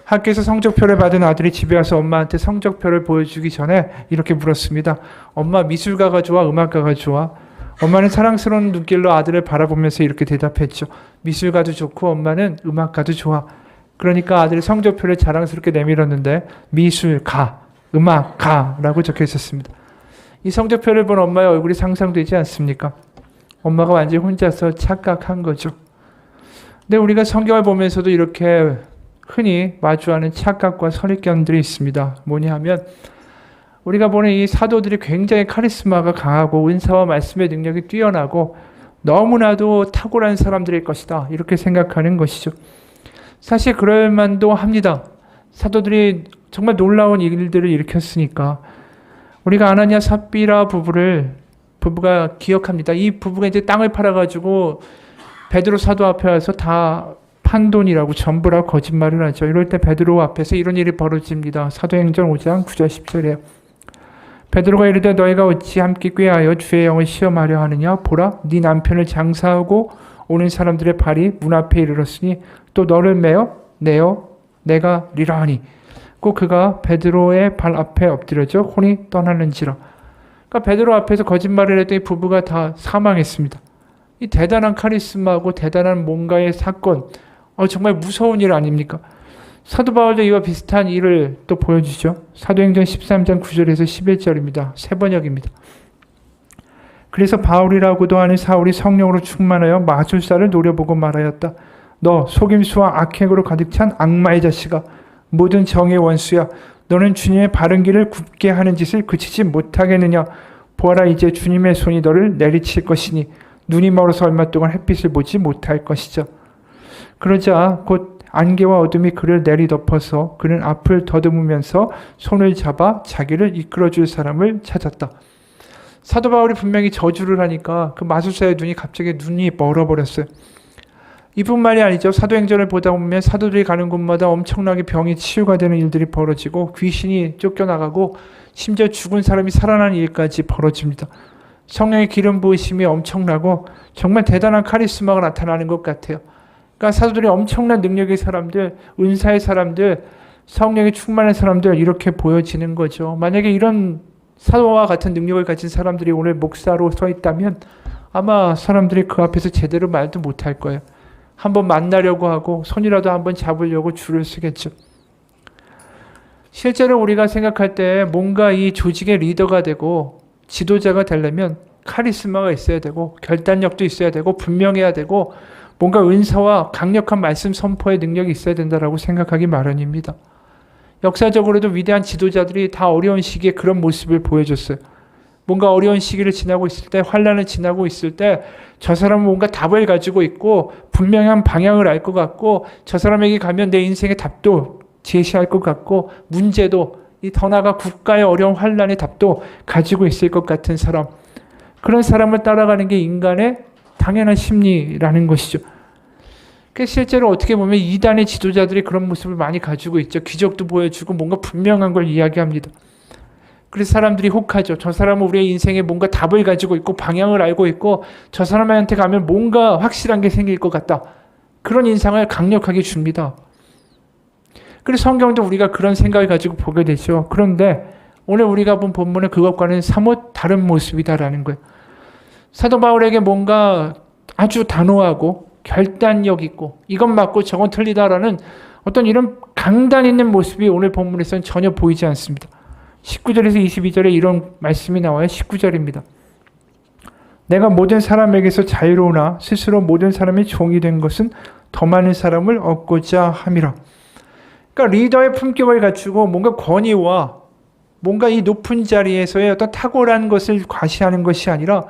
학교에서 성적표를 받은 아들이 집에 와서 엄마한테 성적표를 보여주기 전에 이렇게 물었습니다. 엄마, 미술가가 좋아, 음악가가 좋아? 엄마는 사랑스러운 눈길로 아들을 바라보면서 이렇게 대답했죠. 미술가도 좋고 엄마는 음악가도 좋아. 그러니까 아들이 성적표를 자랑스럽게 내밀었는데 미술가, 음악가라고 적혀 있었습니다. 이 성적표를 본 엄마의 얼굴이 상상되지 않습니까? 엄마가 완전히 혼자서 착각한 거죠. 근데 우리가 성경을 보면서도 이렇게 흔히 마주하는 착각과 선입견들이 있습니다. 뭐냐 하면 우리가 보는 이 사도들이 굉장히 카리스마가 강하고 은사와 말씀의 능력이 뛰어나고 너무나도 탁월한 사람들일 것이다. 이렇게 생각하는 것이죠. 사실 그럴 만도 합니다. 사도들이 정말 놀라운 일들을 일으켰으니까. 우리가 아나니아 삽비라 부부가 기억합니다. 이 부부가 이제 땅을 팔아가지고 베드로 사도 앞에 와서 다 판 돈이라고 전부라고 거짓말을 하죠. 이럴 때 베드로 앞에서 이런 일이 벌어집니다. 사도행전 5장 9절 10절이에요. 베드로가 이르되 너희가 어찌 함께 꾀하여 주의 영을 시험하려 하느냐? 보라, 네 남편을 장사하고 오는 사람들의 발이 문 앞에 이르렀으니 또 너를 내어 내가 리라하니. 꼭 그가 베드로의 발 앞에 엎드려져 혼이 떠나는지라. 그러니까 베드로 앞에서 거짓말을 했더니 부부가 다 사망했습니다. 이 대단한 카리스마고 대단한 뭔가의 사건, 정말 무서운 일 아닙니까? 사도 바울도 이와 비슷한 일을 또 보여주죠. 사도행전 13장 9절에서 11절입니다. 세 번역입니다. 그래서 바울이라고도 하는 사울이 성령으로 충만하여 마술사를 노려보고 말하였다. 너 속임수와 악행으로 가득 찬 악마의 자식아, 모든 정의 원수야. 너는 주님의 바른 길을 굽게 하는 짓을 그치지 못하겠느냐. 보아라, 이제 주님의 손이 너를 내리칠 것이니 눈이 멀어서 얼마 동안 햇빛을 보지 못할 것이죠. 그러자 곧 안개와 어둠이 그를 내리덮어서 그는 앞을 더듬으면서 손을 잡아 자기를 이끌어줄 사람을 찾았다. 사도 바울이 분명히 저주를 하니까 그 마술사의 갑자기 눈이 멀어버렸어요. 이뿐만이 아니죠. 사도행전을 보다 보면 사도들이 가는 곳마다 엄청나게 병이 치유가 되는 일들이 벌어지고 귀신이 쫓겨나가고 심지어 죽은 사람이 살아나는 일까지 벌어집니다. 성령의 기름 부으심이 엄청나고 정말 대단한 카리스마가 나타나는 것 같아요. 그러니까 사도들이 엄청난 능력의 사람들, 은사의 사람들, 성령이 충만한 사람들 이렇게 보여지는 거죠. 만약에 이런 사도와 같은 능력을 가진 사람들이 오늘 목사로 서 있다면 아마 사람들이 그 앞에서 제대로 말도 못할 거예요. 한번 만나려고 하고 손이라도 한번 잡으려고 줄을 서겠죠. 실제로 우리가 생각할 때 뭔가 이 조직의 리더가 되고 지도자가 되려면 카리스마가 있어야 되고 결단력도 있어야 되고 분명해야 되고 뭔가 은사와 강력한 말씀 선포의 능력이 있어야 된다라고 생각하기 마련입니다. 역사적으로도 위대한 지도자들이 다 어려운 시기에 그런 모습을 보여줬어요. 뭔가 어려운 시기를 지나고 있을 때, 환란을 지나고 있을 때 저 사람은 뭔가 답을 가지고 있고 분명한 방향을 알 것 같고 저 사람에게 가면 내 인생의 답도 제시할 것 같고 문제도 더 나아가 국가의 어려운 환란의 답도 가지고 있을 것 같은 사람. 그런 사람을 따라가는 게 인간의 당연한 심리라는 것이죠. 실제로 어떻게 보면 이단의 지도자들이 그런 모습을 많이 가지고 있죠. 기적도 보여주고 뭔가 분명한 걸 이야기합니다. 그래서 사람들이 혹하죠. 저 사람은 우리의 인생에 뭔가 답을 가지고 있고 방향을 알고 있고 저 사람한테 가면 뭔가 확실한 게 생길 것 같다. 그런 인상을 강력하게 줍니다. 그래서 성경도 우리가 그런 생각을 가지고 보게 되죠. 그런데 오늘 우리가 본 본문은 그것과는 사뭇 다른 모습이다라는 거예요. 사도 바울에게 뭔가 아주 단호하고 결단력 있고 이건 맞고 저건 틀리다라는 어떤 이런 강단 있는 모습이 오늘 본문에서는 전혀 보이지 않습니다. 19절에서 22절에 이런 말씀이 나와요. 19절입니다. 내가 모든 사람에게서 자유로우나 스스로 모든 사람의 종이 된 것은 더 많은 사람을 얻고자 함이라. 그러니까 리더의 품격을 갖추고 뭔가 권위와 뭔가 이 높은 자리에서의 어떤 탁월한 것을 과시하는 것이 아니라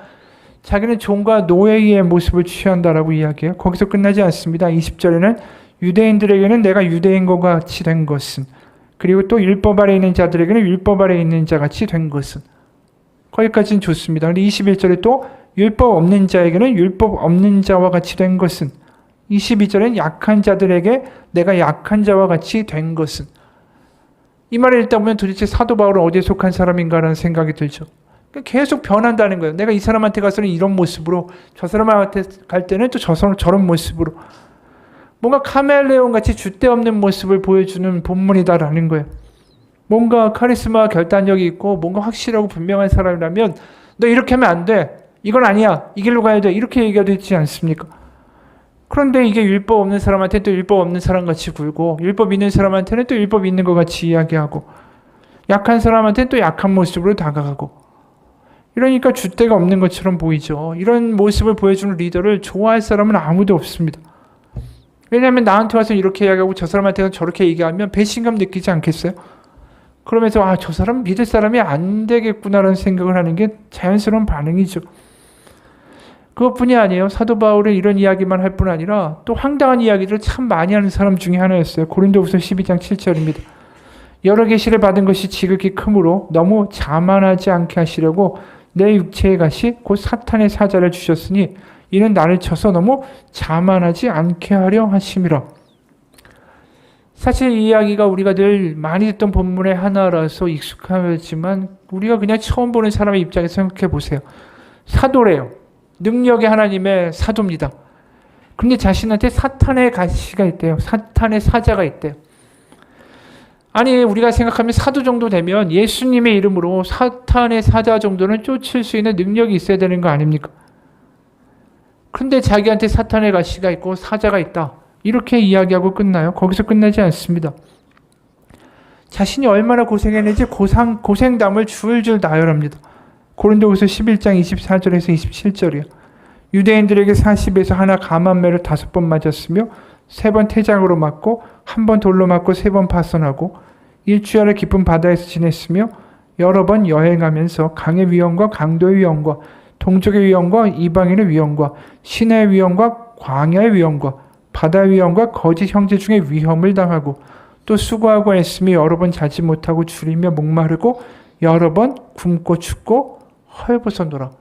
자기는 종과 노예의 모습을 취한다라고 이야기해요. 거기서 끝나지 않습니다. 20절에는 유대인들에게는 내가 유대인과 같이 된 것은, 그리고 또 율법 아래 있는 자들에게는 율법 아래 있는 자 같이 된 것은. 거기까지는 좋습니다. 그런데 21절에 또 율법 없는 자에게는 율법 없는 자와 같이 된 것은, 22절엔 약한 자들에게 내가 약한 자와 같이 된 것은. 이 말을 읽다 보면 도대체 사도 바울은 어디에 속한 사람인가라는 생각이 들죠. 계속 변한다는 거예요. 내가 이 사람한테 가서는 이런 모습으로, 저 사람한테 갈 때는 또 저런 모습으로. 뭔가 카멜레온 같이 줏대 없는 모습을 보여주는 본문이다라는 거예요. 뭔가 카리스마 결단력이 있고 뭔가 확실하고 분명한 사람이라면 너 이렇게 하면 안 돼. 이건 아니야. 이 길로 가야 돼. 이렇게 얘기가 되지 않습니까? 그런데 이게 율법 없는 사람한테 또 율법 없는 사람 같이 굴고 율법 있는 사람한테는 또 율법 있는 것 같이 이야기하고 약한 사람한테는 또 약한 모습으로 다가가고 이러니까 줏대가 없는 것처럼 보이죠. 이런 모습을 보여주는 리더를 좋아할 사람은 아무도 없습니다. 왜냐하면 나한테 와서 이렇게 이야기하고 저 사람한테는 저렇게 얘기하면 배신감 느끼지 않겠어요? 그러면서 저 사람 믿을 사람이 안 되겠구나라는 생각을 하는 게 자연스러운 반응이죠. 그것뿐이 아니에요. 사도 바울은 이런 이야기만 할 뿐 아니라 또 황당한 이야기들을 참 많이 하는 사람 중에 하나였어요. 고린도후서 12장 7절입니다. 여러 계시를 받은 것이 지극히 크므로 너무 자만하지 않게 하시려고 내 육체의 가시 곧 사탄의 사자를 주셨으니 이는 나를 쳐서 너무 자만하지 않게 하려 하심이라. 사실 이 이야기가 우리가 늘 많이 듣던 본문의 하나라서 익숙하지만 우리가 그냥 처음 보는 사람의 입장에서 생각해 보세요. 사도래요. 능력의 하나님의 사도입니다. 그런데 자신한테 사탄의 가시가 있대요. 사탄의 사자가 있대요. 아니 우리가 생각하면 사도 정도 되면 예수님의 이름으로 사탄의 사자 정도는 쫓을 수 있는 능력이 있어야 되는 거 아닙니까? 그런데 자기한테 사탄의 가시가 있고 사자가 있다. 이렇게 이야기하고 끝나요? 거기서 끝나지 않습니다. 자신이 얼마나 고생했는지 고생담을 줄줄 나열합니다. 고린도후서 11장 24절에서 27절이요. 유대인들에게 40에서 하나 감한매를 5번 맞았으며 3번 태장으로 맞고 1번 돌로 맞고 3번 파선하고 일주일을 깊은 바다에서 지냈으며 여러 번 여행하면서 강의 위험과 강도의 위험과 동족의 위험과 이방인의 위험과 신의 위험과 광야의 위험과 바다의 위험과 거짓 형제 중에 위험을 당하고 또 수고하고 애쓰며 여러 번 자지 못하고 줄이며 목마르고 여러 번 굶고 춥고 헐벗어노라.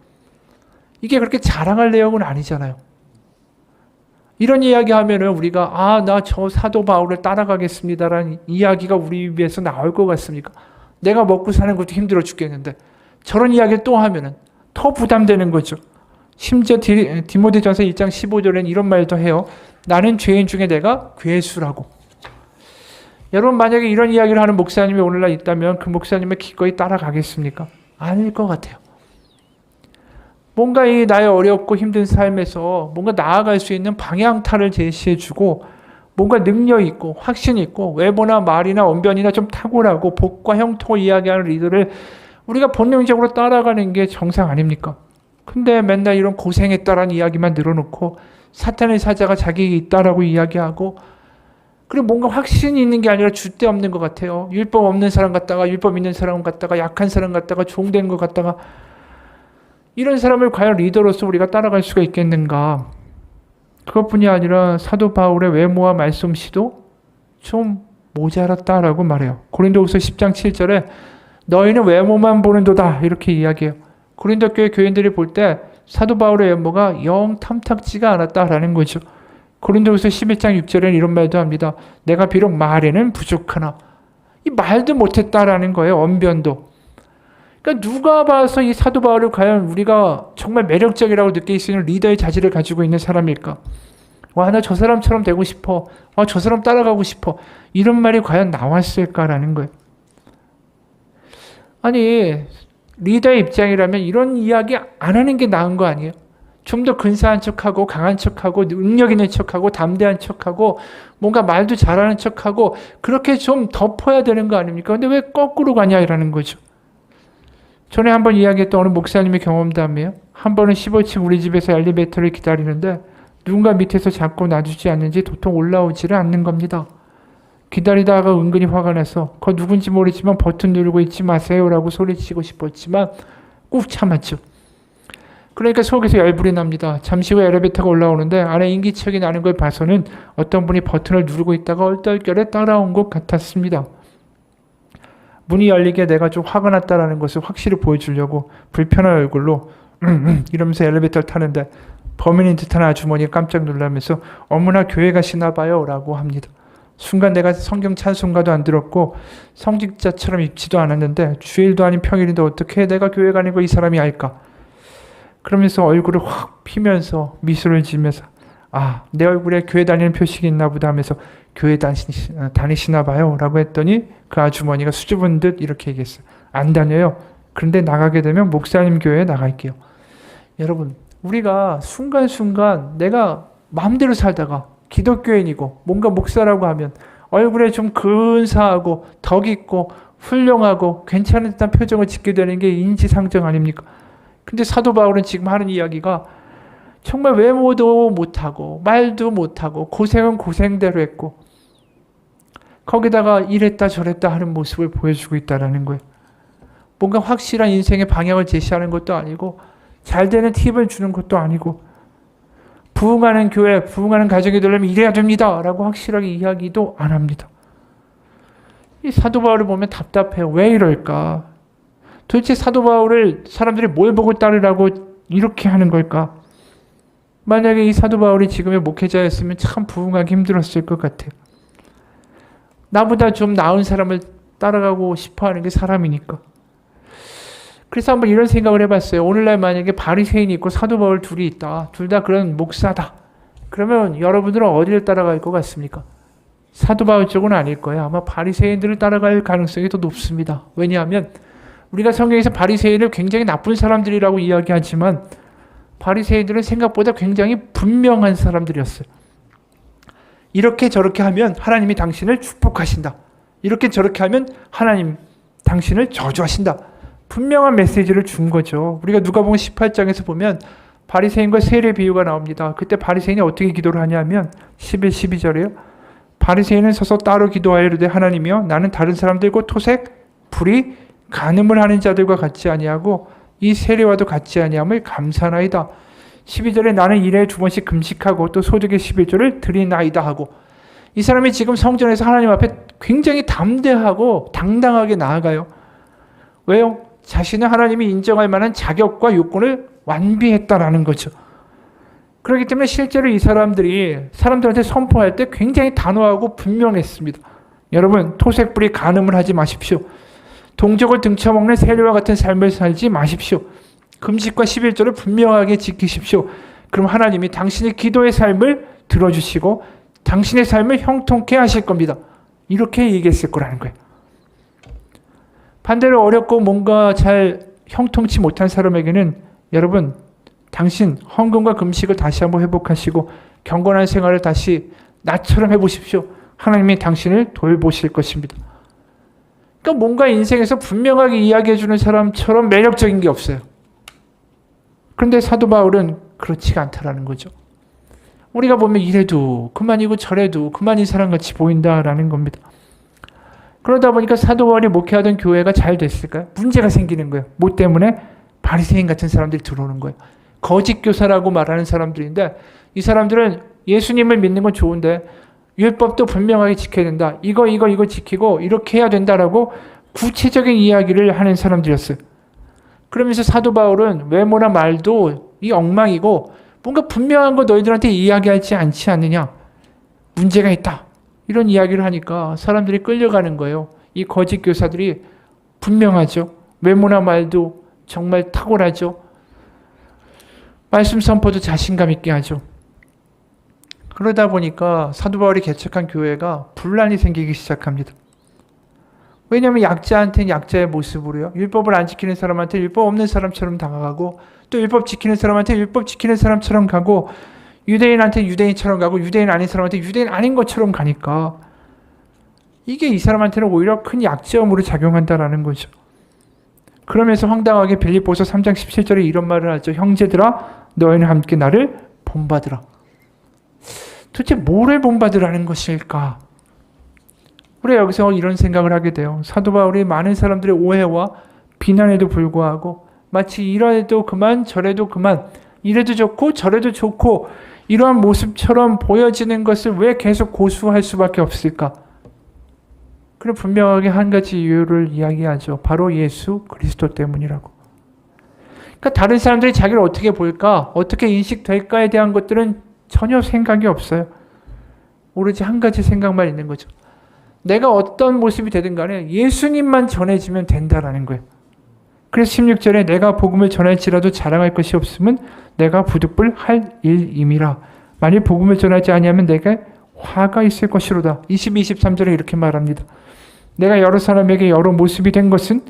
이게 그렇게 자랑할 내용은 아니잖아요. 이런 이야기 하면은 우리가 나 저 사도 바울을 따라가겠습니다라는 이야기가 우리 입에서 나올 것 같습니까? 내가 먹고 사는 것도 힘들어 죽겠는데 저런 이야기를 또 하면은 더 부담되는 거죠. 심지어 디모데전서 1장 15절에는 이런 말도 해요. 나는 죄인 중에 내가 괴수라고. 여러분 만약에 이런 이야기를 하는 목사님이 오늘날 있다면 그 목사님을 기꺼이 따라가겠습니까? 아닐 것 같아요. 뭔가 이 나의 어렵고 힘든 삶에서 뭔가 나아갈 수 있는 방향타를 제시해주고 뭔가 능력 있고 확신 있고 외모나 말이나 언변이나 좀 탁월하고 복과 형통을 이야기하는 리더를 우리가 본능적으로 따라가는 게 정상 아닙니까? 근데 맨날 이런 고생했다라는 이야기만 늘어놓고 사탄의 사자가 자기에게 있다라고 이야기하고 그리고 뭔가 확신이 있는 게 아니라 줏대 없는 것 같아요. 율법 없는 사람 같다가 율법 있는 사람 같다가 약한 사람 같다가 종되는 것 같다가 이런 사람을 과연 리더로서 우리가 따라갈 수가 있겠는가? 그것뿐이 아니라 사도 바울의 외모와 말솜씨도 좀 모자랐다라고 말해요. 고린도후서 10장 7절에 너희는 외모만 보는도다 이렇게 이야기해요. 고린도 교회 교인들이 볼 때 사도 바울의 외모가 영 탐탁지가 않았다라는 거죠. 고린도후서 11장 6절에는 이런 말도 합니다. 내가 비록 말에는 부족하나 이 말도 못했다라는 거예요. 언변도. 그러니까 누가 봐서 이 사도 바울을 과연 우리가 정말 매력적이라고 느낄 수 있는 리더의 자질을 가지고 있는 사람일까? 와, 나 저 사람처럼 되고 싶어. 와, 저 사람 따라가고 싶어. 이런 말이 과연 나왔을까라는 거예요. 아니, 리더의 입장이라면 이런 이야기 안 하는 게 나은 거 아니에요? 좀 더 근사한 척하고 강한 척하고 능력 있는 척하고 담대한 척하고 뭔가 말도 잘하는 척하고 그렇게 좀 덮어야 되는 거 아닙니까? 근데 왜 거꾸로 가냐라는 거죠. 전에 한번 이야기했던 어느 목사님의 경험담이에요. 한 번은 15층 우리 집에서 엘리베이터를 기다리는데 누군가 밑에서 잡고 놔주지 않는지 도통 올라오지를 않는 겁니다. 기다리다가 은근히 화가 나서 그거 누군지 모르지만 버튼 누르고 있지 마세요라고 소리치고 싶었지만 꾹 참았죠. 그러니까 속에서 열불이 납니다. 잠시 후 엘리베이터가 올라오는데 안에 인기척이 나는 걸 봐서는 어떤 분이 버튼을 누르고 있다가 얼떨결에 따라온 것 같았습니다. 문이 열리게 내가 좀 화가 났다라는 것을 확실히 보여주려고 불편한 얼굴로 이러면서 엘리베이터를 타는데 범인인 듯한 아주머니가 깜짝 놀라면서 어머나 교회 가시나 봐요 라고 합니다. 순간 내가 성경 찬송가도 안 들었고 성직자처럼 입지도 않았는데 주일도 아닌 평일인데 어떻게 내가 교회 가는 거 이 사람이 알까? 그러면서 얼굴을 확 피면서 미소를 지으면서 아, 내 얼굴에 교회 다니는 표식이 있나 보다 하면서 교회 다니시나 봐요 라고 했더니 그 아주머니가 수줍은 듯 이렇게 얘기했어요. 안 다녀요. 그런데 나가게 되면 목사님 교회에 나갈게요. 여러분, 우리가 순간순간 내가 마음대로 살다가 기독교인이고 뭔가 목사라고 하면 얼굴에 좀 근사하고 덕 있고 훌륭하고 괜찮은 듯한 표정을 짓게 되는 게 인지상정 아닙니까? 근데 사도 바울은 지금 하는 이야기가 정말 외모도 못하고 말도 못하고 고생은 고생대로 했고 거기다가 이랬다 저랬다 하는 모습을 보여주고 있다는 거예요. 뭔가 확실한 인생의 방향을 제시하는 것도 아니고 잘 되는 팁을 주는 것도 아니고 부흥하는 교회, 부흥하는 가정이 되려면 이래야 됩니다 라고 확실하게 이야기도 안 합니다. 이 사도 바울을 보면 답답해요. 왜 이럴까? 도대체 사도 바울을 사람들이 뭘 보고 따르라고 이렇게 하는 걸까? 만약에 이 사도 바울이 지금의 목회자였으면 참 부흥하기 힘들었을 것 같아요. 나보다 좀 나은 사람을 따라가고 싶어하는 게 사람이니까. 그래서 한번 이런 생각을 해봤어요. 오늘날 만약에 바리새인이 있고 사도 바울 둘이 있다. 둘 다 그런 목사다. 그러면 여러분들은 어디를 따라갈 것 같습니까? 사도 바울 쪽은 아닐 거예요. 아마 바리새인들을 따라갈 가능성이 더 높습니다. 왜냐하면 우리가 성경에서 바리새인을 굉장히 나쁜 사람들이라고 이야기하지만 바리새인들은 생각보다 굉장히 분명한 사람들이었어요. 이렇게 저렇게 하면 하나님이 당신을 축복하신다. 이렇게 저렇게 하면 하나님 당신을 저주하신다. 분명한 메시지를 준 거죠. 우리가 누가복음 18장에서 보면 바리새인과 세리 비유가 나옵니다. 그때 바리새인이 어떻게 기도를 하냐면 11, 12절에요. 바리새인은 서서 따로 기도하여 이르되 하나님이여 나는 다른 사람들과 토색, 불의, 간음을 하는 자들과 같지 아니하고 이 세리와도 같지 아니함을 감사나이다. 12절에 나는 일에 2번씩 금식하고 또 소득의 11조를 드리나이다 하고 이 사람이 지금 성전에서 하나님 앞에 굉장히 담대하고 당당하게 나아가요. 왜요? 자신은 하나님이 인정할 만한 자격과 요건을 완비했다라는 거죠. 그렇기 때문에 실제로 이 사람들이 사람들한테 선포할 때 굉장히 단호하고 분명했습니다. 여러분, 토색불이 간음을 하지 마십시오. 동족을 등쳐먹는 세리와 같은 삶을 살지 마십시오. 금식과 11조를 분명하게 지키십시오. 그럼 하나님이 당신의 기도의 삶을 들어주시고 당신의 삶을 형통케 하실 겁니다. 이렇게 얘기했을 거라는 거예요. 반대로 어렵고 뭔가 잘 형통치 못한 사람에게는 여러분, 당신 헌금과 금식을 다시 한번 회복하시고 경건한 생활을 다시 나처럼 해보십시오. 하나님이 당신을 돌보실 것입니다. 그러니까 뭔가 인생에서 분명하게 이야기해주는 사람처럼 매력적인 게 없어요. 그런데 사도 바울은 그렇지가 않다라는 거죠. 우리가 보면 이래도 그만이고 저래도 그만인 사람같이 보인다라는 겁니다. 그러다 보니까 사도 바울이 목회하던 교회가 잘 됐을까요? 문제가 생기는 거예요. 뭐 때문에? 바리새인 같은 사람들이 들어오는 거예요. 거짓 교사라고 말하는 사람들인데 이 사람들은 예수님을 믿는 건 좋은데 율법도 분명하게 지켜야 된다. 이거 지키고 이렇게 해야 된다라고 구체적인 이야기를 하는 사람들이었어요. 그러면서 사도 바울은 외모나 말도 이 엉망이고 뭔가 분명한 거 너희들한테 이야기하지 않지 않느냐. 문제가 있다. 이런 이야기를 하니까 사람들이 끌려가는 거예요. 이 거짓 교사들이 분명하죠. 외모나 말도 정말 탁월하죠. 말씀 선포도 자신감 있게 하죠. 그러다 보니까 사도 바울이 개척한 교회가 분란이 생기기 시작합니다. 왜냐하면 약자한테는 약자의 모습으로요. 율법을 안 지키는 사람한테 율법 없는 사람처럼 다가가고 또 율법 지키는 사람한테 율법 지키는 사람처럼 가고 유대인한테 유대인처럼 가고 유대인 아닌 사람한테 유대인 아닌 것처럼 가니까 이게 이 사람한테는 오히려 큰 약점으로 작용한다라는 거죠. 그러면서 황당하게 빌립보서 3장 17절에 이런 말을 하죠. 형제들아 너희는 함께 나를 본받으라. 도대체 뭐를 본받으라는 것일까? 우리가 여기서 이런 생각을 하게 돼요. 사도 바울이 많은 사람들의 오해와 비난에도 불구하고 마치 이래도 그만 저래도 그만 이래도 좋고 저래도 좋고 이러한 모습처럼 보여지는 것을 왜 계속 고수할 수밖에 없을까? 그럼 분명하게 한 가지 이유를 이야기하죠. 바로 예수 그리스도 때문이라고. 그러니까 다른 사람들이 자기를 어떻게 볼까? 어떻게 인식될까에 대한 것들은 전혀 생각이 없어요. 오로지 한 가지 생각만 있는 거죠. 내가 어떤 모습이 되든 간에 예수님만 전해지면 된다라는 거예요. 그래서 16절에 내가 복음을 전할지라도 자랑할 것이 없으면 내가 부득불 할 일임이라. 만일 복음을 전하지 아니하면 내게 화가 있을 것이로다. 22, 23절에 이렇게 말합니다. 내가 여러 사람에게 여러 모습이 된 것은,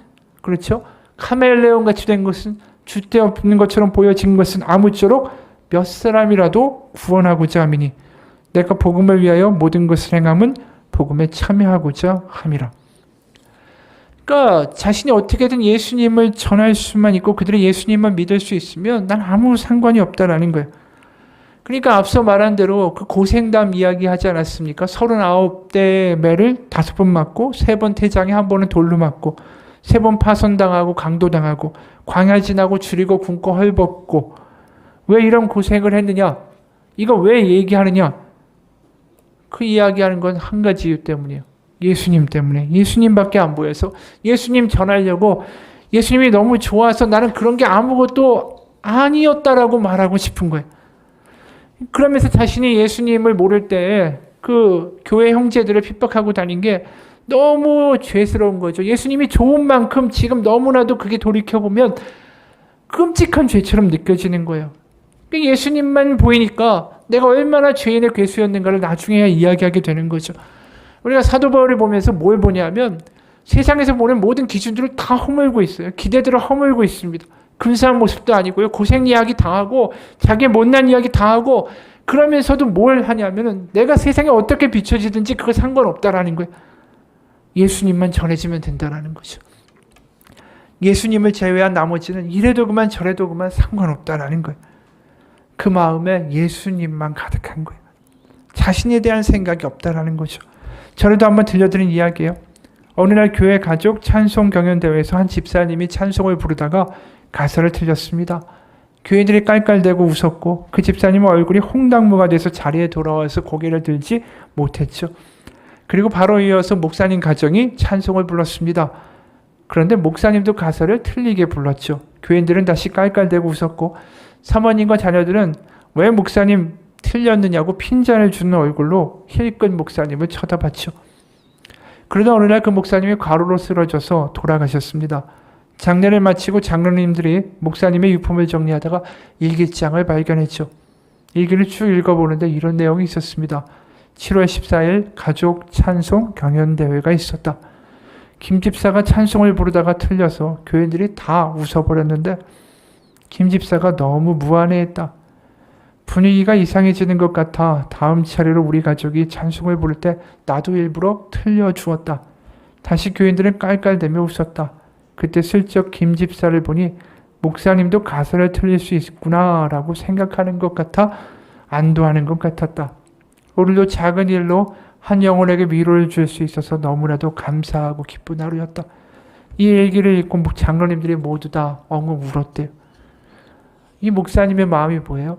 그렇죠? 카멜레온 같이 된 것은, 줏대 없는 것처럼 보여진 것은 아무쪼록 몇 사람이라도 구원하고자 함이니 내가 복음을 위하여 모든 것을 행함은 복음에 참여하고자 함이라. 그러니까 자신이 어떻게든 예수님을 전할 수만 있고 그들이 예수님만 믿을 수 있으면 난 아무 상관이 없다라는 거예요. 그러니까 앞서 말한 대로 그 고생담 이야기 하지 않았습니까? 39대 매를 5번 맞고 3번 태장에 1번은 돌로 맞고 3번 파손당하고 강도당하고 광야 지나고 줄이고 굶고 헐벗고 왜 이런 고생을 했느냐? 이거 왜 얘기하느냐? 그 이야기하는 건 한 가지 이유 때문이에요. 예수님 때문에. 예수님밖에 안 보여서 예수님 전하려고 예수님이 너무 좋아서 나는 그런 게 아무것도 아니었다라고 말하고 싶은 거예요. 그러면서 자신이 예수님을 모를 때 그 교회 형제들을 핍박하고 다닌 게 너무 죄스러운 거죠. 예수님이 좋은 만큼 지금 너무나도 그게 돌이켜보면 끔찍한 죄처럼 느껴지는 거예요. 예수님만 보이니까 내가 얼마나 죄인의 괴수였는가를 나중에야 이야기하게 되는 거죠. 우리가 사도 바울을 보면서 뭘 보냐면 세상에서 보는 모든 기준들을 다 허물고 있어요. 기대들을 허물고 있습니다. 근사한 모습도 아니고요. 고생 이야기 다 하고 자기의 못난 이야기 다 하고 그러면서도 뭘 하냐면은 내가 세상에 어떻게 비춰지든지 그거 상관없다라는 거예요. 예수님만 전해지면 된다라는 거죠. 예수님을 제외한 나머지는 이래도 그만 저래도 그만 상관없다라는 거예요. 그 마음에 예수님만 가득한 거예요. 자신에 대한 생각이 없다라는 거죠. 전에도 한번 들려드린 이야기예요. 어느 날 교회 가족 찬송 경연대회에서 한 집사님이 찬송을 부르다가 가사를 틀렸습니다. 교인들이 깔깔대고 웃었고 그 집사님은 얼굴이 홍당무가 돼서 자리에 돌아와서 고개를 들지 못했죠. 그리고 바로 이어서 목사님 가정이 찬송을 불렀습니다. 그런데 목사님도 가사를 틀리게 불렀죠. 교인들은 다시 깔깔대고 웃었고 사모님과 자녀들은 왜 목사님 틀렸느냐고 핀잔을 주는 얼굴로 힐끗 목사님을 쳐다봤죠. 그러다 어느 날 그 목사님이 과로로 쓰러져서 돌아가셨습니다. 장례를 마치고 장로님들이 목사님의 유품을 정리하다가 일기장을 발견했죠. 일기를 쭉 읽어보는데 이런 내용이 있었습니다. 7월 14일 가족 찬송 경연대회가 있었다. 김 집사가 찬송을 부르다가 틀려서 교인들이 다 웃어버렸는데 김 집사가 너무 무안해했다. 분위기가 이상해지는 것 같아 다음 차례로 우리 가족이 찬송을 부를 때 나도 일부러 틀려주었다. 다시 교인들은 깔깔대며 웃었다. 그때 슬쩍 김 집사를 보니 목사님도 가사를 틀릴 수 있구나 라고 생각하는 것 같아 안도하는 것 같았다. 오늘도 작은 일로 한 영혼에게 위로를 줄 수 있어서 너무나도 감사하고 기쁜 하루였다. 이 얘기를 읽고 장로님들이 모두 다 엉엉 울었대요. 이 목사님의 마음이 뭐예요?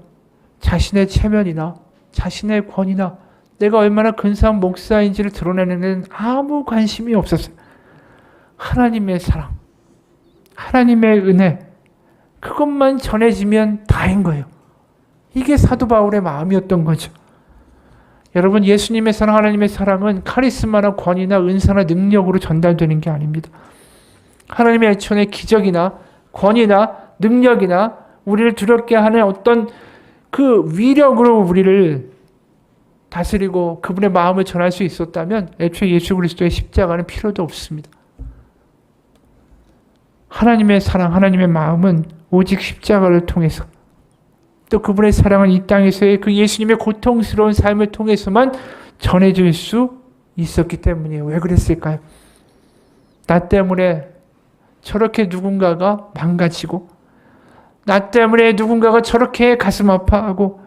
자신의 체면이나 자신의 권위나 내가 얼마나 근사한 목사인지를 드러내는 데는 아무 관심이 없었어요. 하나님의 사랑, 하나님의 은혜, 그것만 전해지면 다인 거예요. 이게 사도 바울의 마음이었던 거죠. 여러분, 예수님의 사랑, 하나님의 사랑은 카리스마나 권위나 은사나 능력으로 전달되는 게 아닙니다. 하나님의 애천의 기적이나 권위나 능력이나 우리를 두렵게 하는 어떤 그 위력으로 우리를 다스리고 그분의 마음을 전할 수 있었다면 애초에 예수 그리스도의 십자가는 필요도 없습니다. 하나님의 사랑, 하나님의 마음은 오직 십자가를 통해서 또 그분의 사랑은 이 땅에서의 그 예수님의 고통스러운 삶을 통해서만 전해질 수 있었기 때문이에요. 왜 그랬을까요? 나 때문에 저렇게 누군가가 망가지고 나 때문에 누군가가 저렇게 가슴 아파하고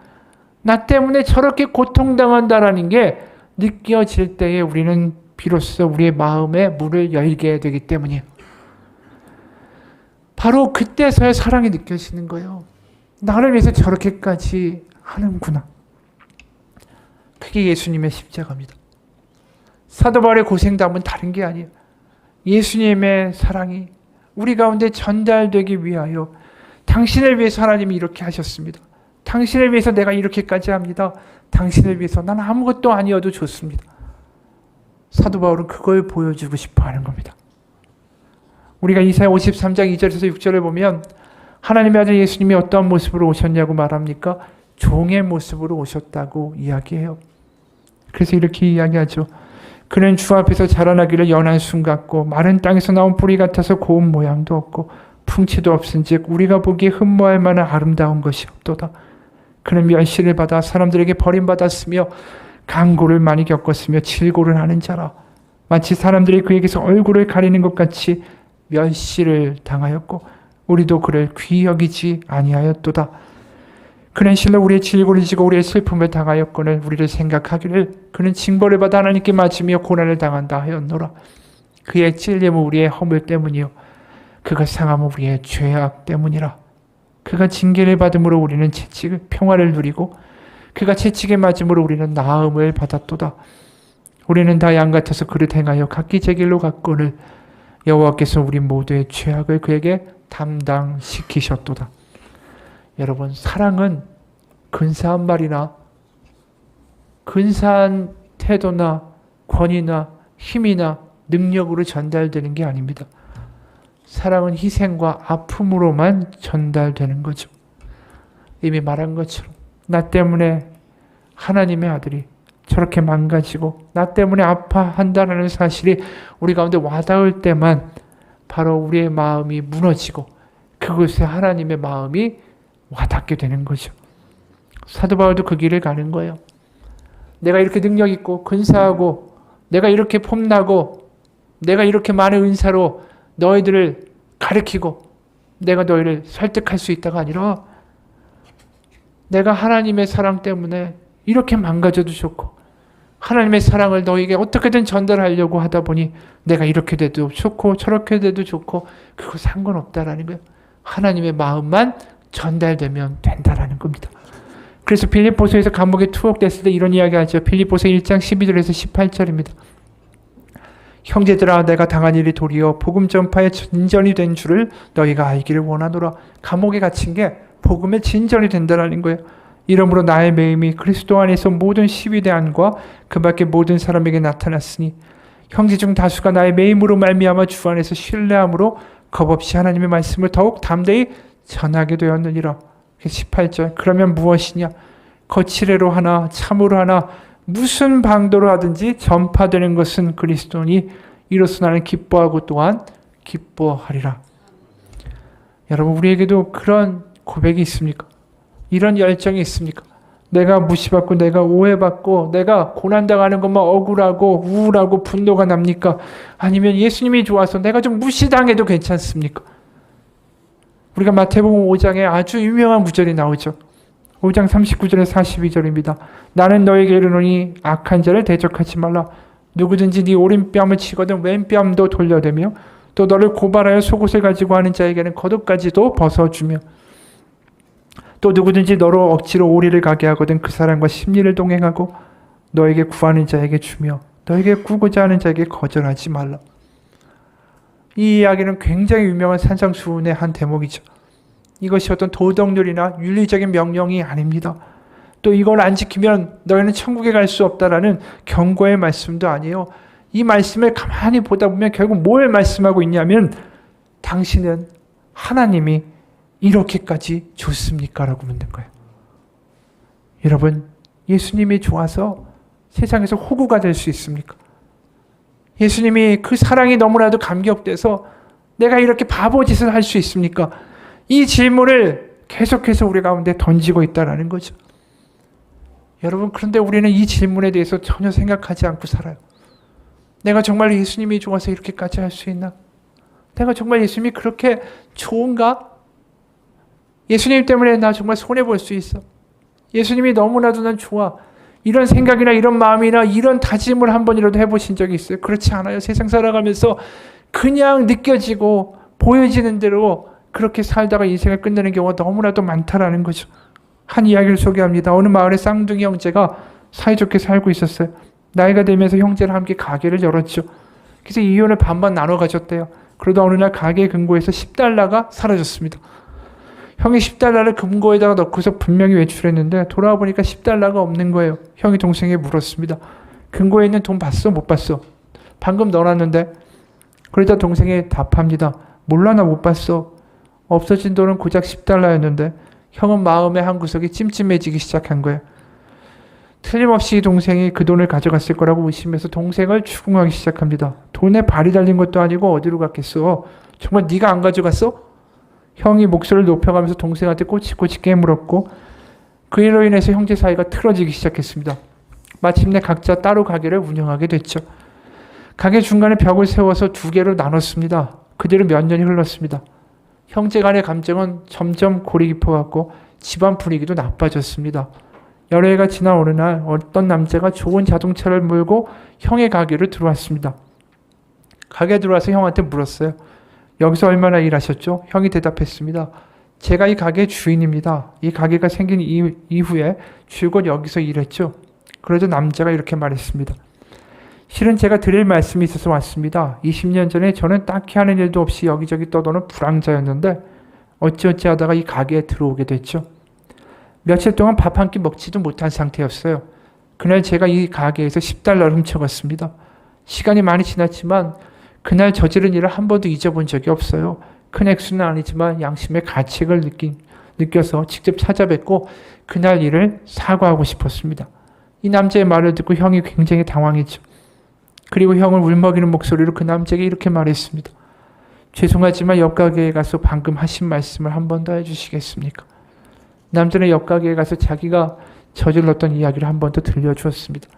나 때문에 저렇게 고통당한다라는 게 느껴질 때에 우리는 비로소 우리의 마음에 문을 열게 되기 때문이에요. 바로 그때서야 사랑이 느껴지는 거예요. 나를 위해서 저렇게까지 하는구나. 그게 예수님의 십자가입니다. 사도 바울의 고생담은 다른 게 아니에요. 예수님의 사랑이 우리 가운데 전달되기 위하여 당신을 위해서 하나님이 이렇게 하셨습니다. 당신을 위해서 내가 이렇게까지 합니다. 당신을 위해서 난 아무것도 아니어도 좋습니다. 사도 바울은 그걸 보여주고 싶어 하는 겁니다. 우리가 이사야 53장 2절에서 6절을 보면 하나님의 아들 예수님이 어떠한 모습으로 오셨냐고 말합니까? 종의 모습으로 오셨다고 이야기해요. 그래서 이렇게 이야기하죠. 그는 주 앞에서 자라나기를 연한 순 같고 마른 땅에서 나온 뿌리 같아서 고운 모양도 없고 풍치도 없은즉 우리가 보기에 흠모할 만한 아름다운 것이 없도다. 그는 멸시를 받아 사람들에게 버림받았으며 강고를 많이 겪었으며 질고를 하는 자라. 마치 사람들이 그에게서 얼굴을 가리는 것 같이 멸시를 당하였고 우리도 그를 귀히 여기지 아니하였도다. 그는 실로 우리의 질고를 지고 우리의 슬픔을 당하였거늘 우리를 생각하기를 그는 징벌을 받아 하나님께 맞으며 고난을 당한다 하였노라. 그의 찔림은 우리의 허물 때문이요 그가 상함은 우리의 죄악 때문이라. 그가 징계를 받음으로 우리는 평화를 누리고 그가 채찍에 맞음으로 우리는 나음을 받았도다. 우리는 다 양 같아서 그를 행하여 각기 제 길로 갔거늘 여호와께서 우리 모두의 죄악을 그에게 담당시키셨도다. 여러분, 사랑은 근사한 말이나 근사한 태도나 권위나 힘이나 능력으로 전달되는 게 아닙니다. 사랑은 희생과 아픔으로만 전달되는 거죠. 이미 말한 것처럼 나 때문에 하나님의 아들이 저렇게 망가지고 나 때문에 아파한다는 사실이 우리 가운데 와닿을 때만 바로 우리의 마음이 무너지고 그곳에 하나님의 마음이 와닿게 되는 거죠. 사도 바울도 그 길을 가는 거예요. 내가 이렇게 능력 있고 근사하고 내가 이렇게 폼나고 내가 이렇게 많은 은사로 너희들을 가르치고 내가 너희를 설득할 수 있다가 아니라 내가 하나님의 사랑 때문에 이렇게 망가져도 좋고 하나님의 사랑을 너에게 어떻게든 전달하려고 하다 보니 내가 이렇게 돼도 좋고 저렇게 돼도 좋고 그거 상관없다라는 거예요. 하나님의 마음만 전달되면 된다라는 겁니다. 그래서 빌립보서에서 감옥에 투옥됐을 때 이런 이야기 하죠. 빌립보서 1장 12절에서 18절입니다. 형제들아 내가 당한 일이 도리어 복음 전파의 진전이 된 줄을 너희가 알기를 원하노라. 감옥에 갇힌 게 복음의 진전이 된다라는 거예요. 이러므로 나의 매임이 그리스도 안에서 모든 시위대 안과 그 밖에 모든 사람에게 나타났으니 형제 중 다수가 나의 매임으로 말미암아 주 안에서 신뢰함으로 겁없이 하나님의 말씀을 더욱 담대히 전하게 되었느니라. 18절 그러면 무엇이냐 거칠애로 하나 참으로 하나 무슨 방도로 하든지 전파되는 것은 그리스도니 이로써 나는 기뻐하고 또한 기뻐하리라. 여러분 우리에게도 그런 고백이 있습니까? 이런 열정이 있습니까? 내가 무시받고 내가 오해받고 내가 고난당하는 것만 억울하고 우울하고 분노가 납니까? 아니면 예수님이 좋아서 내가 좀 무시당해도 괜찮습니까? 우리가 마태복음 5장에 아주 유명한 구절이 나오죠. 5장 39절에 42절입니다. 나는 너에게 이르노니 악한 자를 대적하지 말라. 누구든지 네 오른뺨을 치거든 왼뺨도 돌려대며 또 너를 고발하여 속옷을 가지고 하는 자에게는 겉옷까지도 벗어주며 또 누구든지 너로 억지로 오리를 가게 하거든 그 사람과 심리를 동행하고 너에게 구하는 자에게 주며 너에게 구고자 하는 자에게 거절하지 말라. 이 이야기는 굉장히 유명한 산상수훈의 한 대목이죠. 이것이 어떤 도덕률이나 윤리적인 명령이 아닙니다. 또 이걸 안 지키면 너희는 천국에 갈 수 없다라는 경고의 말씀도 아니에요. 이 말씀을 가만히 보다 보면 결국 뭘 말씀하고 있냐면 당신은 하나님이 이렇게까지 좋습니까? 라고 묻는 거예요. 여러분 예수님이 좋아서 세상에서 호구가 될 수 있습니까? 예수님이 그 사랑이 너무나도 감격돼서 내가 이렇게 바보짓을 할 수 있습니까? 이 질문을 계속해서 우리 가운데 던지고 있다는 거죠. 여러분 그런데 우리는 이 질문에 대해서 전혀 생각하지 않고 살아요. 내가 정말 예수님이 좋아서 이렇게까지 할 수 있나? 내가 정말 예수님이 그렇게 좋은가? 예수님 때문에 나 정말 손해볼 수 있어. 예수님이 너무나도 난 좋아. 이런 생각이나 이런 마음이나 이런 다짐을 한 번이라도 해보신 적이 있어요? 그렇지 않아요. 세상 살아가면서 그냥 느껴지고 보여지는 대로 그렇게 살다가 인생을 끝내는 경우가 너무나도 많다라는 거죠. 한 이야기를 소개합니다. 어느 마을에 쌍둥이 형제가 사이좋게 살고 있었어요. 나이가 들면서 형제랑 함께 가게를 열었죠. 그래서 이윤을 반반 나눠 가졌대요. 그러다 어느 날 가게 금고에서 10달러가 사라졌습니다. 형이 10달러를 금고에다가 넣고서 분명히 외출했는데 돌아와 보니까 10달러가 없는 거예요. 형이 동생에게 물었습니다. 금고에 있는 돈 봤어? 못 봤어? 방금 넣어놨는데. 그러다 동생이 답합니다. 몰라 나 못 봤어. 없어진 돈은 고작 10달러였는데 형은 마음의 한 구석이 찜찜해지기 시작한 거예요. 틀림없이 동생이 그 돈을 가져갔을 거라고 의심해서 동생을 추궁하기 시작합니다. 돈에 발이 달린 것도 아니고 어디로 갔겠어? 정말 네가 안 가져갔어? 형이 목소리를 높여가면서 동생한테 꼬치꼬치 깨물었고 그 일로 인해서 형제 사이가 틀어지기 시작했습니다. 마침내 각자 따로 가게를 운영하게 됐죠. 가게 중간에 벽을 세워서 두 개로 나눴습니다. 그대로 몇 년이 흘렀습니다. 형제 간의 감정은 점점 골이 깊어갔고 집안 분위기도 나빠졌습니다. 여러 해가 지난 어느 날 어떤 남자가 좋은 자동차를 몰고 형의 가게로 들어왔습니다. 가게에 들어와서 형한테 물었어요. 여기서 얼마나 일하셨죠? 형이 대답했습니다. 제가 이 가게의 주인입니다. 이 가게가 생긴 이후에 줄곧 여기서 일했죠. 그래도 남자가 이렇게 말했습니다. 실은 제가 드릴 말씀이 있어서 왔습니다. 20년 전에 저는 딱히 하는 일도 없이 여기저기 떠도는 불황자였는데 어찌어찌 하다가 이 가게에 들어오게 됐죠. 며칠 동안 밥 한 끼 먹지도 못한 상태였어요. 그날 제가 이 가게에서 $10를 훔쳐갔습니다. 시간이 많이 지났지만 그날 저지른 일을 한 번도 잊어본 적이 없어요. 큰 액수는 아니지만 양심의 가책을 느껴서 직접 찾아뵙고 그날 일을 사과하고 싶었습니다. 이 남자의 말을 듣고 형이 굉장히 당황했죠. 그리고 형을 울먹이는 목소리로 그 남자에게 이렇게 말했습니다. 죄송하지만 옆 가게에 가서 방금 하신 말씀을 한 번 더 해주시겠습니까? 남자는 옆 가게에 가서 자기가 저질렀던 이야기를 한 번 더 들려주었습니다.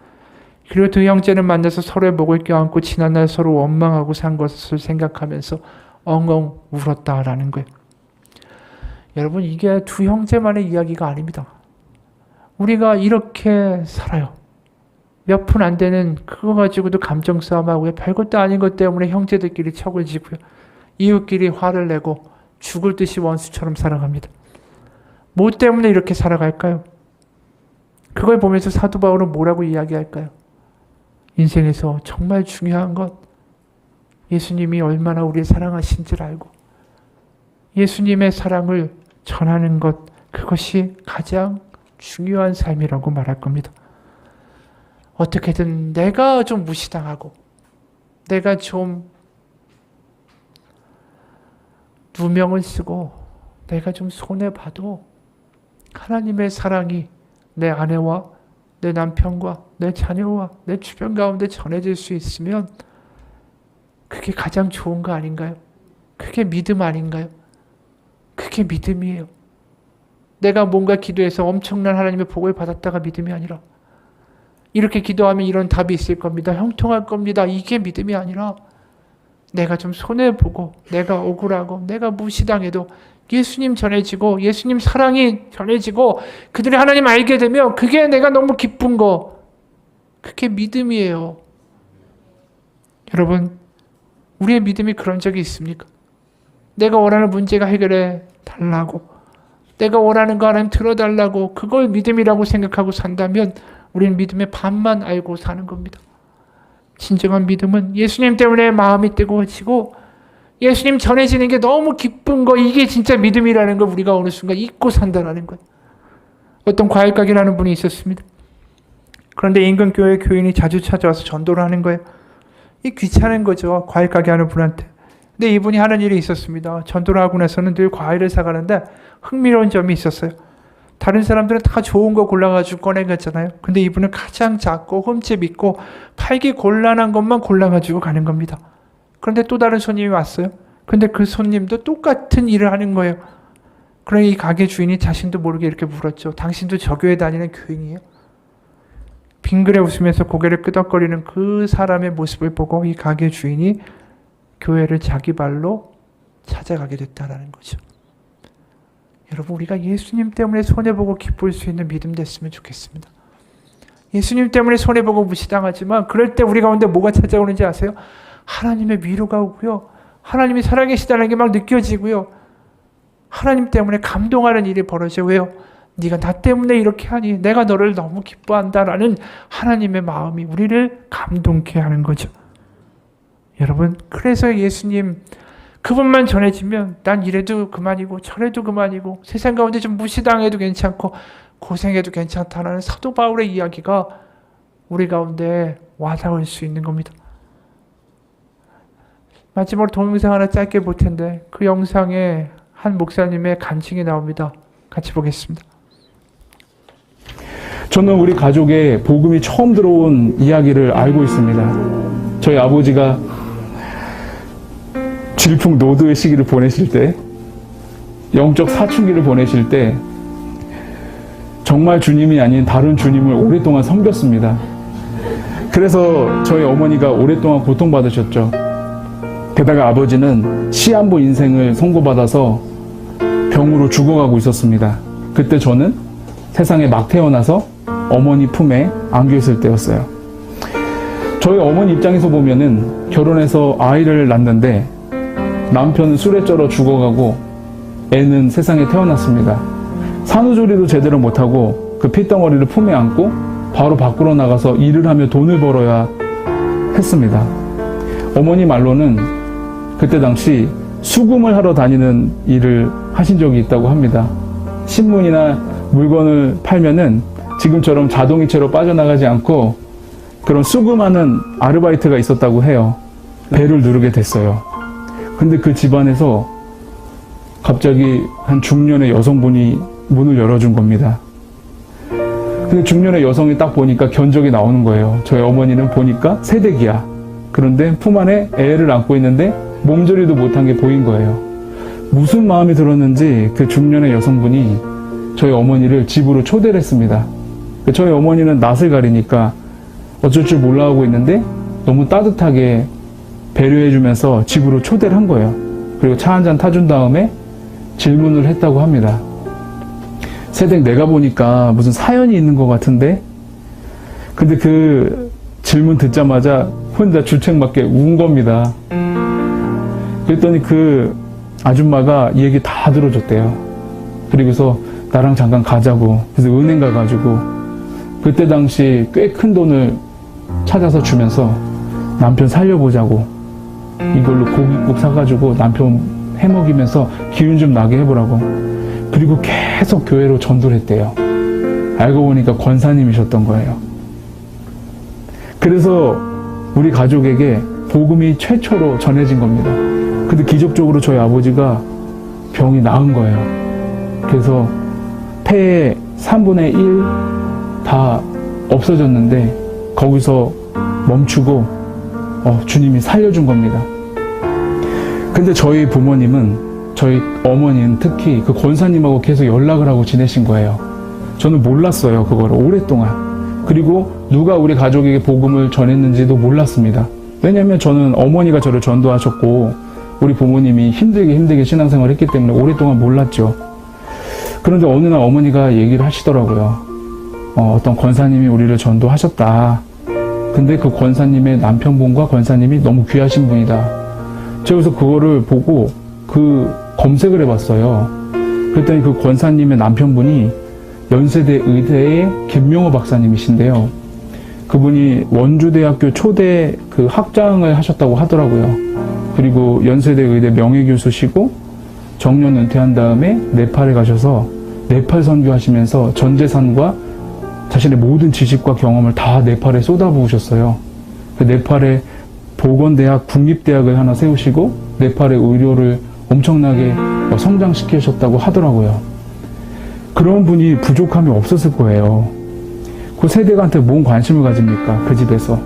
그리고 두 형제는 만나서 서로의 목을 껴안고 지난날 서로 원망하고 산 것을 생각하면서 엉엉 울었다라는 거예요. 여러분, 이게 두 형제만의 이야기가 아닙니다. 우리가 이렇게 살아요. 몇 푼 안 되는 그거 가지고도 감정 싸움하고요. 별것도 아닌 것 때문에 형제들끼리 척을 지고요. 이웃끼리 화를 내고 죽을 듯이 원수처럼 살아갑니다. 뭐 때문에 이렇게 살아갈까요? 그걸 보면서 사도 바울은 뭐라고 이야기할까요? 인생에서 정말 중요한 것, 예수님이 얼마나 우리를 사랑하신지를 알고 예수님의 사랑을 전하는 것, 그것이 가장 중요한 삶이라고 말할 겁니다. 어떻게든 내가 좀 무시당하고 내가 좀 누명을 쓰고 내가 좀 손해봐도 하나님의 사랑이 내 아내와 내 남편과 내 자녀와 내 주변 가운데 전해질 수 있으면 그게 가장 좋은 거 아닌가요? 그게 믿음 아닌가요? 그게 믿음이에요. 내가 뭔가 기도해서 엄청난 하나님의 복을 받았다가 믿음이 아니라 이렇게 기도하면 이런 답이 있을 겁니다. 형통할 겁니다. 이게 믿음이 아니라 내가 좀 손해보고 내가 억울하고 내가 무시당해도 예수님 전해지고 예수님 사랑이 전해지고 그들이 하나님 알게 되면 그게 내가 너무 기쁜 거, 그게 믿음이에요. 여러분, 우리의 믿음이 그런 적이 있습니까? 내가 원하는 문제가 해결해 달라고, 내가 원하는 거 하나님 들어달라고 그걸 믿음이라고 생각하고 산다면 우리는 믿음의 반만 알고 사는 겁니다. 진정한 믿음은 예수님 때문에 마음이 뜨거워지고 예수님 전해지는 게 너무 기쁜 거, 이게 진짜 믿음이라는 걸 우리가 어느 순간 잊고 산다는 거예요. 어떤 과일가게라는 분이 있었습니다. 그런데 인근교회 교인이 자주 찾아와서 전도를 하는 거예요. 이 귀찮은 거죠, 과일가게 하는 분한테. 근데 이분이 하는 일이 있었습니다. 전도를 하고 나서는 늘 과일을 사가는데 흥미로운 점이 있었어요. 다른 사람들은 다 좋은 거 골라가지고 꺼내갔잖아요. 근데 이분은 가장 작고 흠집 있고 팔기 곤란한 것만 골라가지고 가는 겁니다. 그런데 또 다른 손님이 왔어요. 근데 그 손님도 똑같은 일을 하는 거예요. 그러니 이 가게 주인이 자신도 모르게 이렇게 물었죠. 당신도 저 교회 다니는 교인이에요? 빙그레 웃으면서 고개를 끄덕거리는 그 사람의 모습을 보고 이 가게 주인이 교회를 자기 발로 찾아가게 됐다는 거죠. 여러분, 우리가 예수님 때문에 손해보고 기쁠 수 있는 믿음 됐으면 좋겠습니다. 예수님 때문에 손해보고 무시당하지만 그럴 때 우리 가운데 뭐가 찾아오는지 아세요? 하나님의 위로가 오고요. 하나님이 살아계시다는 게 막 느껴지고요. 하나님 때문에 감동하는 일이 벌어져요. 왜요? 네가 나 때문에 이렇게 하니 내가 너를 너무 기뻐한다라는 하나님의 마음이 우리를 감동케 하는 거죠. 여러분, 그래서 예수님 그분만 전해지면 난 이래도 그만이고 저래도 그만이고 세상 가운데 좀 무시당해도 괜찮고 고생해도 괜찮다는 사도 바울의 이야기가 우리 가운데 와닿을 수 있는 겁니다. 마지막으로 동영상 하나 짧게 볼 텐데 그 영상에 한 목사님의 간증이 나옵니다. 같이 보겠습니다. 저는 우리 가족의 복음이 처음 들어온 이야기를 알고 있습니다. 저희 아버지가 질풍노도의 시기를 보내실 때, 영적 사춘기를 보내실 때 정말 주님이 아닌 다른 주님을 오랫동안 섬겼습니다. 그래서 저희 어머니가 오랫동안 고통받으셨죠. 게다가 아버지는 시한부 인생을 선고받아서 병으로 죽어가고 있었습니다. 그때 저는 세상에 막 태어나서 어머니 품에 안겨 있을 때였어요. 저희 어머니 입장에서 보면은 결혼해서 아이를 낳는데 남편은 술에 쩔어 죽어가고 애는 세상에 태어났습니다. 산후조리도 제대로 못하고 그 핏덩어리를 품에 안고 바로 밖으로 나가서 일을 하며 돈을 벌어야 했습니다. 어머니 말로는 그때 당시 수금을 하러 다니는 일을 하신 적이 있다고 합니다. 신문이나 물건을 팔면은 지금처럼 자동이체로 빠져나가지 않고 그런 수금하는 아르바이트가 있었다고 해요. 배를 누르게 됐어요. 근데 그 집안에서 갑자기 한 중년의 여성분이 문을 열어준 겁니다. 근데 중년의 여성이 딱 보니까 견적이 나오는 거예요. 저희 어머니는 보니까 새댁이야. 그런데 품 안에 애를 안고 있는데 몸조리도 못한 게 보인 거예요. 무슨 마음이 들었는지 그 중년의 여성분이 저희 어머니를 집으로 초대를 했습니다. 저희 어머니는 낯을 가리니까 어쩔 줄 몰라 하고 있는데 너무 따뜻하게 배려해주면서 집으로 초대를 한 거예요. 그리고 차 한잔 타준 다음에 질문을 했다고 합니다. 새댁 내가 보니까 무슨 사연이 있는 것 같은데? 근데 그 질문 듣자마자 혼자 주책맞게 운 겁니다. 그랬더니 그 아줌마가 이 얘기 다 들어줬대요. 그리고서 나랑 잠깐 가자고. 그래서 은행 가가지고 그때 당시 꽤 큰 돈을 찾아서 주면서 남편 살려보자고. 이걸로 고깃국 사가지고 남편 해먹이면서 기운 좀 나게 해보라고. 그리고 계속 교회로 전도를 했대요. 알고 보니까 권사님이셨던 거예요. 그래서 우리 가족에게 복음이 최초로 전해진 겁니다. 근데 기적적으로 저희 아버지가 병이 나은 거예요. 그래서 폐의 3분의 1 다 없어졌는데 거기서 멈추고 주님이 살려준 겁니다. 근데 저희 부모님은, 저희 어머니는 특히 그 권사님하고 계속 연락을 하고 지내신 거예요. 저는 몰랐어요, 그거를 오랫동안. 그리고 누가 우리 가족에게 복음을 전했는지도 몰랐습니다. 왜냐면 저는 어머니가 저를 전도하셨고 우리 부모님이 힘들게 신앙생활을 했기 때문에 오랫동안 몰랐죠. 그런데 어느 날 어머니가 얘기를 하시더라고요. 어떤 권사님이 우리를 전도하셨다. 근데 그 권사님의 남편분과 권사님이 너무 귀하신 분이다. 제가 그래서 그거를 보고 검색을 해봤어요. 그랬더니 그 권사님의 남편분이 연세대 의대의 김명호 박사님이신데요. 그분이 원주대학교 초대 그 학장을 하셨다고 하더라고요. 그리고 연세대 의대 명예교수시고 정년 은퇴한 다음에 네팔에 가셔서 네팔 선교하시면서 전 재산과 자신의 모든 지식과 경험을 다 네팔에 쏟아부으셨어요. 그 네팔에 보건대학, 국립대학을 하나 세우시고 네팔의 의료를 엄청나게 성장시키셨다고 하더라고요. 그런 분이 부족함이 없었을 거예요. 그 세대한테 뭔 관심을 가집니까? 그 집에서.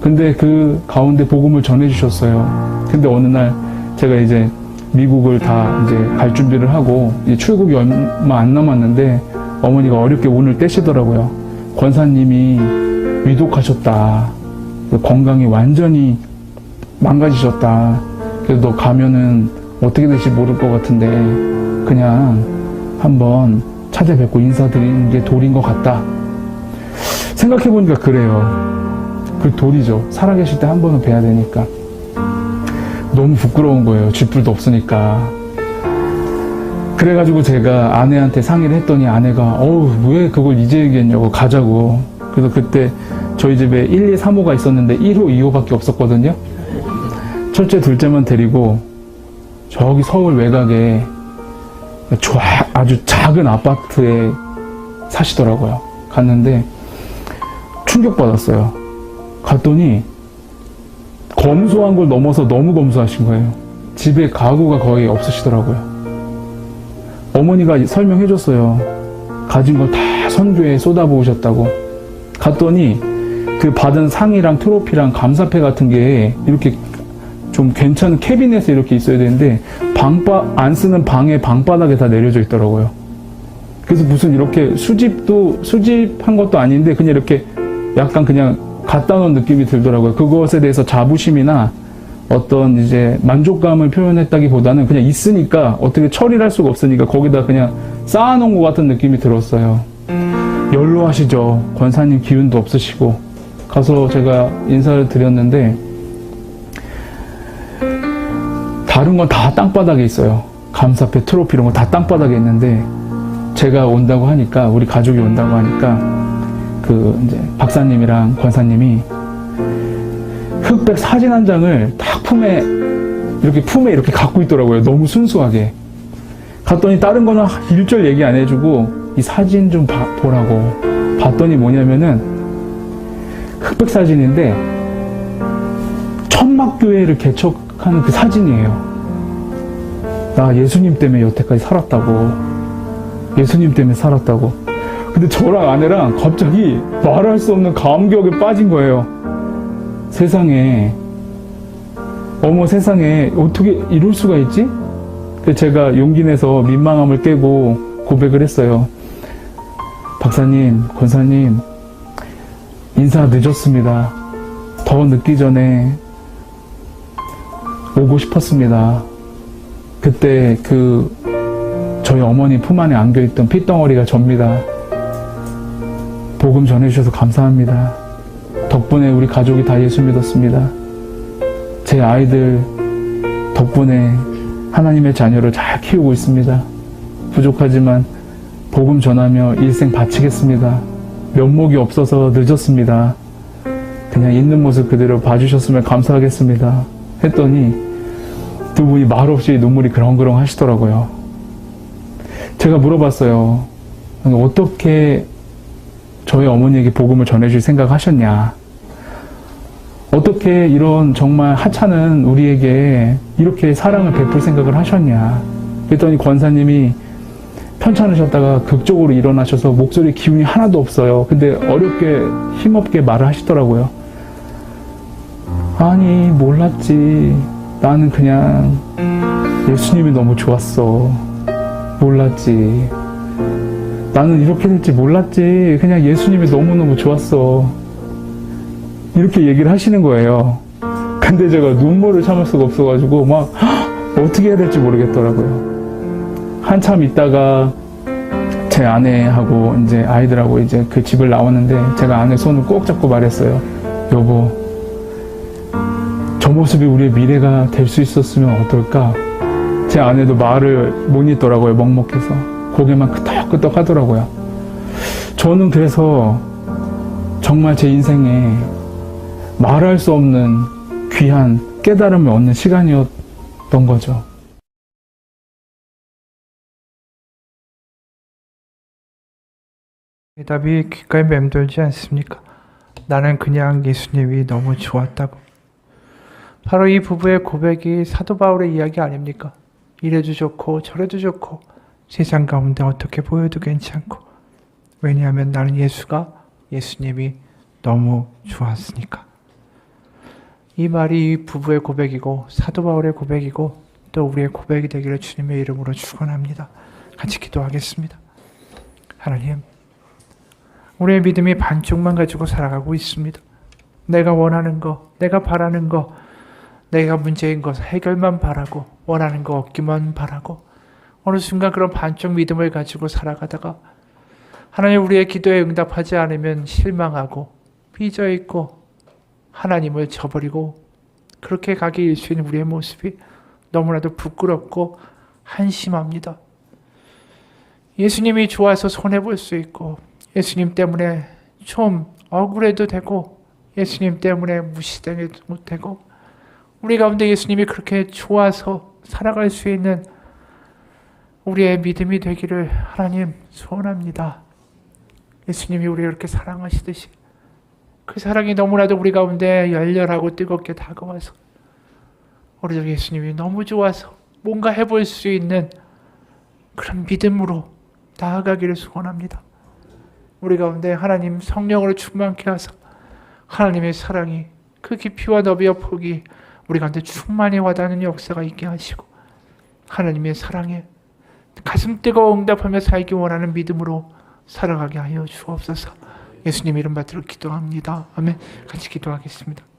근데 그 가운데 복음을 전해주셨어요. 근데 어느 날 제가 이제 미국을 다 이제 갈 준비를 하고 이제 출국이 얼마 안 남았는데 어머니가 어렵게 운을 떼시더라고요. 권사님이 위독하셨다. 건강이 완전히 망가지셨다. 그래서 너 가면은 어떻게 될지 모를 것 같은데 그냥 한번 찾아뵙고 인사드리는 게 도리인 것 같다. 생각해보니까 그래요. 그 도리죠. 살아계실 때 한 번은 뵈야 되니까. 너무 부끄러운 거예요. 쥐뿔도 없으니까. 그래가지고 제가 아내한테 상의를 했더니 아내가 왜 그걸 이제 얘기했냐고, 가자고. 그래서 그때 저희 집에 1, 2, 3호가 있었는데 1호, 2호밖에 없었거든요. 첫째, 둘째만 데리고 저기 서울 외곽에 아주 작은 아파트에 사시더라고요. 갔는데 충격받았어요. 갔더니 검소한 걸 넘어서 너무 검소하신 거예요. 집에 가구가 거의 없으시더라고요. 어머니가 설명해 줬어요. 가진 거 다 선교에 쏟아부으셨다고. 갔더니 그 받은 상이랑 트로피랑 감사패 같은 게 이렇게 좀 괜찮은 캐비넷에 이렇게 있어야 되는데 안 쓰는 방의 방바닥에 다 내려져 있더라고요. 그래서 무슨 이렇게 수집한 것도 아닌데 그냥 이렇게 약간 그냥 갖다 놓은 느낌이 들더라고요. 그것에 대해서 자부심이나 어떤 이제 만족감을 표현했다기보다는 그냥 있으니까 어떻게 처리를 할 수가 없으니까 거기다 그냥 쌓아놓은 것 같은 느낌이 들었어요. 연로하시죠. 권사님 기운도 없으시고. 가서 제가 인사를 드렸는데 다른 건 다 땅바닥에 있어요. 감사패, 트로피 이런 거 다 땅바닥에 있는데 제가 온다고 하니까, 우리 가족이 온다고 하니까 그 이제 박사님이랑 권사님이 흑백 사진 한 장을 딱 품에 이렇게 갖고 있더라고요. 너무 순수하게. 갔더니 다른 거는 일절 얘기 안 해주고 이 사진 좀 보라고. 봤더니 뭐냐면은 흑백 사진인데 천막교회를 개척하는 그 사진이에요. 나 예수님 때문에 여태까지 살았다고. 예수님 때문에 살았다고. 근데 저랑 아내랑 갑자기 말할 수 없는 감격에 빠진 거예요. 세상에, 어머 세상에 어떻게 이럴 수가 있지? 그래서 제가 용기 내서 민망함을 깨고 고백을 했어요. 박사님, 권사님, 인사 늦었습니다. 더 늦기 전에 오고 싶었습니다. 그때 저희 어머니 품 안에 안겨있던 핏덩어리가 접니다. 복음 전해주셔서 감사합니다. 덕분에 우리 가족이 다 예수 믿었습니다. 제 아이들 덕분에 하나님의 자녀를 잘 키우고 있습니다. 부족하지만 복음 전하며 일생 바치겠습니다. 면목이 없어서 늦었습니다. 그냥 있는 모습 그대로 봐주셨으면 감사하겠습니다. 했더니 두 분이 말없이 눈물이 그렁그렁 하시더라고요. 제가 물어봤어요. 어떻게 저희 어머니에게 복음을 전해줄 생각하셨냐? 어떻게 이런 정말 하찮은 우리에게 이렇게 사랑을 베풀 생각을 하셨냐? 그랬더니 권사님이 편찮으셨다가 극적으로 일어나셔서 목소리 기운이 하나도 없어요. 근데 어렵게 힘없게 말을 하시더라고요. 아니, 몰랐지. 나는 그냥 예수님이 너무 좋았어. 몰랐지. 나는 이렇게 될지 몰랐지. 그냥 예수님이 너무너무 좋았어. 이렇게 얘기를 하시는 거예요. 근데 제가 눈물을 참을 수가 없어가지고 막 어떻게 해야 될지 모르겠더라고요. 한참 있다가 제 아내하고 이제 아이들하고 이제 그 집을 나왔는데 제가 아내 손을 꼭 잡고 말했어요. 여보, 저 모습이 우리의 미래가 될 수 있었으면 어떨까? 제 아내도 말을 못 잇더라고요. 먹먹해서. 고개만 끄덕끄덕 하더라고요. 저는 그래서 정말 제 인생에 말할 수 없는 귀한 깨달음을 얻는 시간이었던 거죠. 대답이 귓가에 맴돌지 않습니까? 나는 그냥 예수님이 너무 좋았다고. 바로 이 부부의 고백이 사도 바울의 이야기 아닙니까? 이래도 좋고 저래도 좋고 세상 가운데 어떻게 보여도 괜찮고. 왜냐하면 나는 예수님이 너무 좋았으니까. 이 말이 이 부부의 고백이고 사도 바울의 고백이고 또 우리의 고백이 되기를 주님의 이름으로 축원합니다. 같이 기도하겠습니다. 하나님, 우리의 믿음이 반쪽만 가지고 살아가고 있습니다. 내가 원하는 거, 내가 바라는 거, 내가 문제인 것 해결만 바라고 원하는 거 얻기만 바라고 어느 순간 그런 반쪽 믿음을 가지고 살아가다가 하나님 우리의 기도에 응답하지 않으면 실망하고 삐져있고 하나님을 저버리고 그렇게 가게 일수있는 우리의 모습이 너무나도 부끄럽고 한심합니다. 예수님이 좋아서 손해볼 수 있고 예수님 때문에 좀 억울해도 되고 예수님 때문에 무시당해도 되고 우리 가운데 예수님이 그렇게 좋아서 살아갈 수 있는 우리의 믿음이 되기를 하나님 소원합니다. 예수님이 우리를 그렇게 사랑하시듯이 그 사랑이 너무나도 우리 가운데 열렬하고 뜨겁게 다가와서 우리 예수님이 너무 좋아서 뭔가 해볼 수 있는 그런 믿음으로 나아가기를 소원합니다. 우리 가운데 하나님 성령으로 충만케 하사 하나님의 사랑이 그 깊이와 너비와 폭이 우리 가운데 충만히 와닿는 역사가 있게 하시고 하나님의 사랑에 가슴 뜨거워 응답하며 살기 원하는 믿음으로 살아가게 하여 주옵소서. 예수님 이름 받들어 기도합니다. 아멘. 같이 기도하겠습니다.